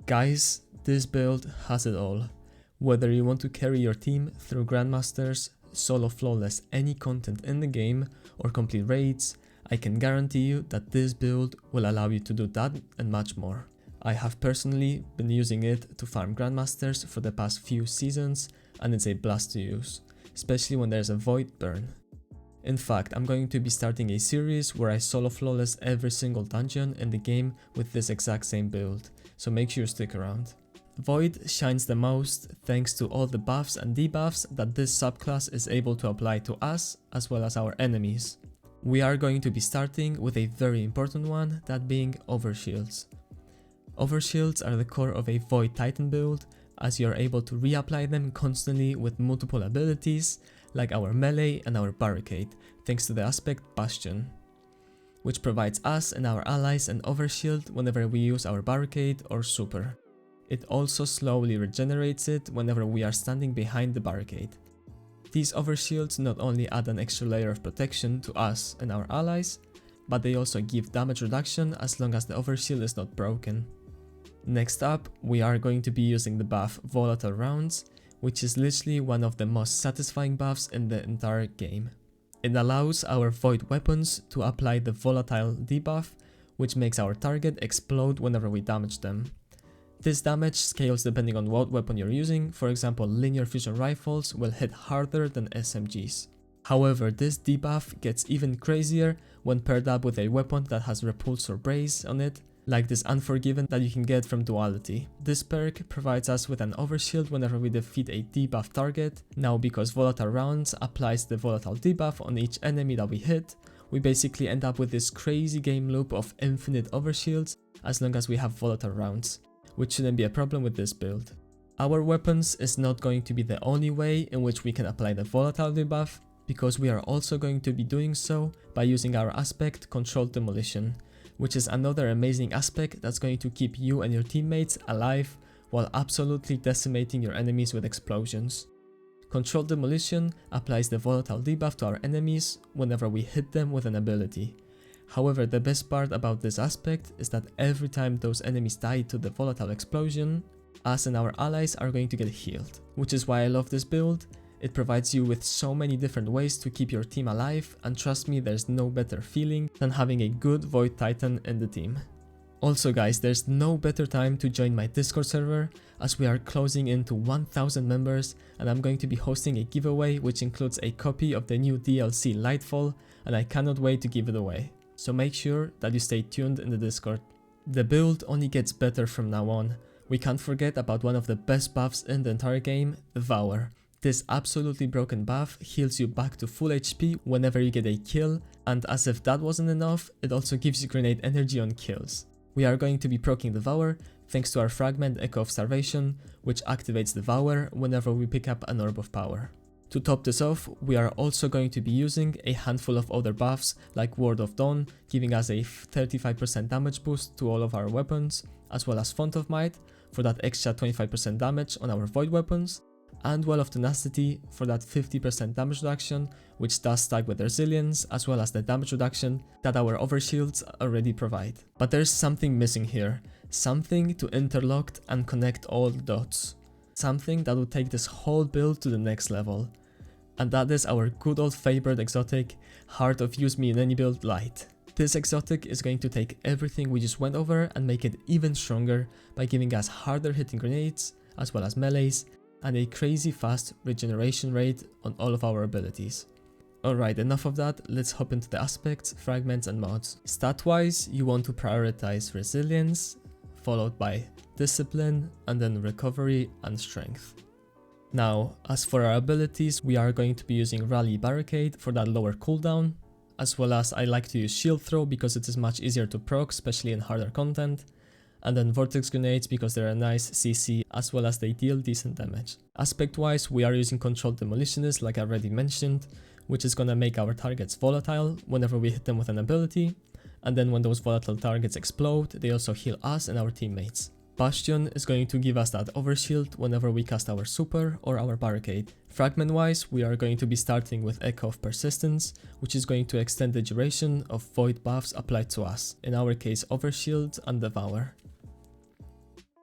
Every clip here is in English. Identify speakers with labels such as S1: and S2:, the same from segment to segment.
S1: Guys, this build has it all. Whether you want to carry your team through Grandmasters, solo flawless any content in the game, or complete raids, I can guarantee you that this build will allow you to do that and much more. I have personally been using it to farm Grandmasters for the past few seasons, and it's a blast to use, especially when there's a void burn. In fact, I'm going to be starting a series where I solo flawless every single dungeon in the game with this exact same build, so make sure you stick around. Void shines the most thanks to all the buffs and debuffs that this subclass is able to apply to us as well as our enemies. We are going to be starting with a very important one, that being Overshields. Overshields are the core of a Void Titan build, as you are able to reapply them constantly with multiple abilities like our melee and our barricade, thanks to the aspect Bastion, which provides us and our allies an overshield whenever we use our barricade or super. It also slowly regenerates it whenever we are standing behind the barricade. These overshields not only add an extra layer of protection to us and our allies, but they also give damage reduction as long as the overshield is not broken. Next up, we are going to be using the buff Volatile Rounds, which is literally one of the most satisfying buffs in the entire game. It allows our Void weapons to apply the Volatile debuff, which makes our target explode whenever we damage them. This damage scales depending on what weapon you're using. For example, linear fusion rifles will hit harder than SMGs. However, this debuff gets even crazier when paired up with a weapon that has Repulse or Brace on it, like this Unforgiven that you can get from Duality. This perk provides us with an overshield whenever we defeat a debuff target. Now, because Volatile Rounds applies the volatile debuff on each enemy that we hit, we basically end up with this crazy game loop of infinite overshields as long as we have Volatile Rounds, which shouldn't be a problem with this build. Our weapons is not going to be the only way in which we can apply the volatile debuff, because we are also going to be doing so by using our aspect Controlled Demolition, which is another amazing aspect that's going to keep you and your teammates alive while absolutely decimating your enemies with explosions. Controlled Demolition applies the volatile debuff to our enemies whenever we hit them with an ability. However, the best part about this aspect is that every time those enemies die to the volatile explosion, us and our allies are going to get healed, which is why I love this build. It provides you with so many different ways to keep your team alive, and trust me, there's no better feeling than having a good Void Titan in the team. Also guys, there's no better time to join my Discord server, as we are closing into 1000 members, and I'm going to be hosting a giveaway which includes a copy of the new DLC Lightfall, and I cannot wait to give it away. So make sure that you stay tuned in the Discord. The build only gets better from now on. We can't forget about one of the best buffs in the entire game, Devour. This absolutely broken buff heals you back to full HP whenever you get a kill, and as if that wasn't enough, it also gives you grenade energy on kills. We are going to be proccing Devour thanks to our fragment Echo of Starvation, which activates Devour whenever we pick up an Orb of Power. To top this off, we are also going to be using a handful of other buffs like Ward of Dawn, giving us a 35% damage boost to all of our weapons, as well as Font of Might for that extra 25% damage on our Void weapons, and Well of Tenacity for that 50% damage reduction, which does stack with Resilience, as well as the damage reduction that our Overshields already provide. But there's something missing here, something to interlock and connect all the dots. Something that will take this whole build to the next level. And that is our good old favorite exotic, Heart of Use Me in Any Build Light. This exotic is going to take everything we just went over and make it even stronger by giving us harder hitting grenades, as well as melees, and a crazy fast regeneration rate on all of our abilities. Alright, enough of that, let's hop into the aspects, fragments and mods. Stat-wise, you want to prioritize Resilience, followed by Discipline, and then Recovery and Strength. Now, as for our abilities, we are going to be using Rally Barricade for that lower cooldown, as well as I like to use Shield Throw because it is much easier to proc, especially in harder content, and then Vortex Grenades because they're a nice CC as well as they deal decent damage. Aspect wise, we are using Controlled Demolitionist like I already mentioned, which is gonna make our targets volatile whenever we hit them with an ability, and then when those volatile targets explode, they also heal us and our teammates. Bastion is going to give us that overshield whenever we cast our super or our barricade. Fragment wise, we are going to be starting with Echo of Persistence, which is going to extend the duration of void buffs applied to us, in our case Overshield and Devour.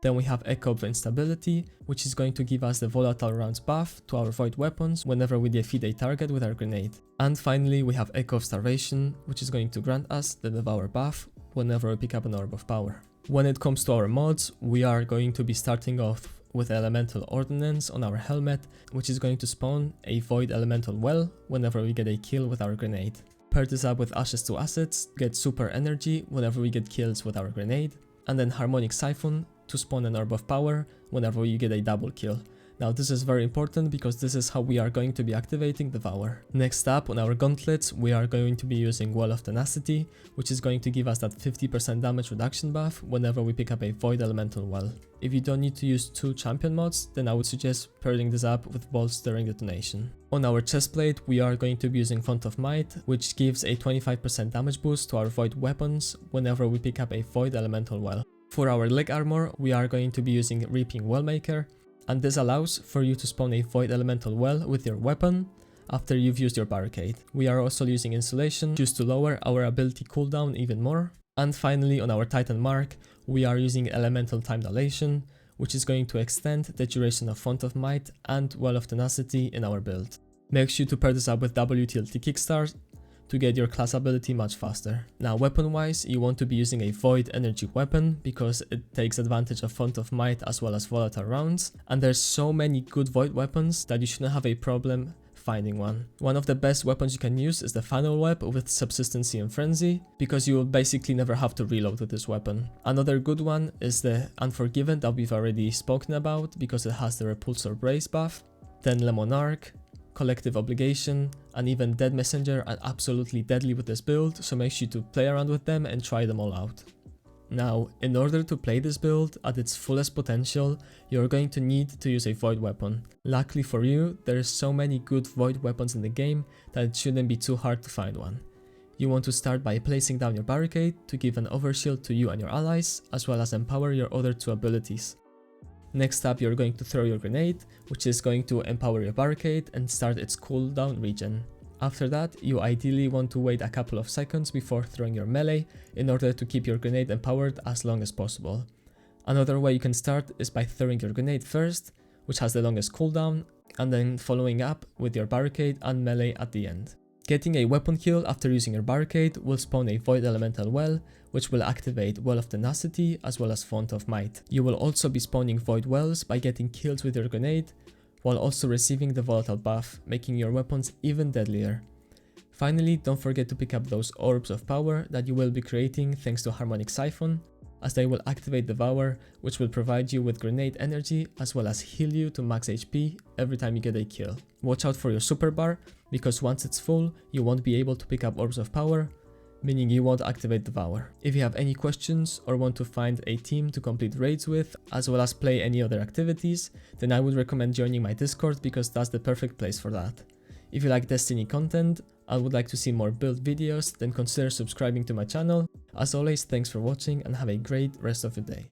S1: Then we have Echo of Instability, which is going to give us the volatile rounds buff to our void weapons whenever we defeat a target with our grenade. And finally we have Echo of Starvation, which is going to grant us the Devour buff whenever we pick up an Orb of Power. When it comes to our mods, we are going to be starting off with Elemental Ordnance on our helmet, which is going to spawn a Void Elemental Well whenever we get a kill with our grenade. Pair this up with Ashes to Assets, get super energy whenever we get kills with our grenade, and then Harmonic Siphon to spawn an Orb of Power whenever you get a double kill. Now this is very important because this is how we are going to be activating Devour. Next up on our gauntlets, we are going to be using Wall of Tenacity, which is going to give us that 50% damage reduction buff whenever we pick up a Void Elemental Well. If you don't need to use 2 champion mods, then I would suggest pairing this up with Bolstering Detonation. On our chestplate, we are going to be using Font of Might, which gives a 25% damage boost to our Void weapons whenever we pick up a Void Elemental Well. For our leg armor, we are going to be using Reaping Wellmaker, and this allows for you to spawn a Void Elemental Well with your weapon after you've used your barricade. We are also using Insulation just to lower our ability cooldown even more. And finally, on our Titan Mark, we are using Elemental Time Dilation, which is going to extend the duration of Font of Might and Well of Tenacity in our build. Make sure to pair this up with WTLT Kickstart to get your class ability much faster. Now weapon wise, you want to be using a Void Energy weapon because it takes advantage of Font of Might as well as volatile rounds, and there's so many good Void weapons that you shouldn't have a problem finding one. One of the best weapons you can use is the Final Web with Subsistency and Frenzy, because you will basically never have to reload with this weapon. Another good one is the Unforgiven that we've already spoken about because it has the Repulsor Brace buff. Then Lemon Arc, Collective Obligation, and even Dead Messenger are absolutely deadly with this build, so make sure to play around with them and try them all out. Now, in order to play this build at its fullest potential, you're going to need to use a Void weapon. Luckily for you, there are so many good Void weapons in the game that it shouldn't be too hard to find one. You want to start by placing down your barricade to give an overshield to you and your allies, as well as empower your other 2 abilities. Next up, you're going to throw your grenade, which is going to empower your barricade and start its cooldown regen. After that, you ideally want to wait a couple of seconds before throwing your melee in order to keep your grenade empowered as long as possible. Another way you can start is by throwing your grenade first, which has the longest cooldown, and then following up with your barricade and melee at the end. Getting a weapon kill after using your barricade will spawn a Void Elemental Well, which will activate Well of Tenacity as well as Font of Might. You will also be spawning Void Wells by getting kills with your grenade, while also receiving the volatile buff, making your weapons even deadlier. Finally, don't forget to pick up those Orbs of Power that you will be creating thanks to Harmonic Siphon, as they will activate Devour, which will provide you with grenade energy as well as heal you to max HP every time you get a kill. Watch out for your super bar, because once it's full, you won't be able to pick up Orbs of Power, meaning you won't activate Devour. If you have any questions or want to find a team to complete raids with, as well as play any other activities, then I would recommend joining my Discord because that's the perfect place for that. If you like Destiny content and would like to see more build videos, then consider subscribing to my channel. As always, thanks for watching and have a great rest of your day.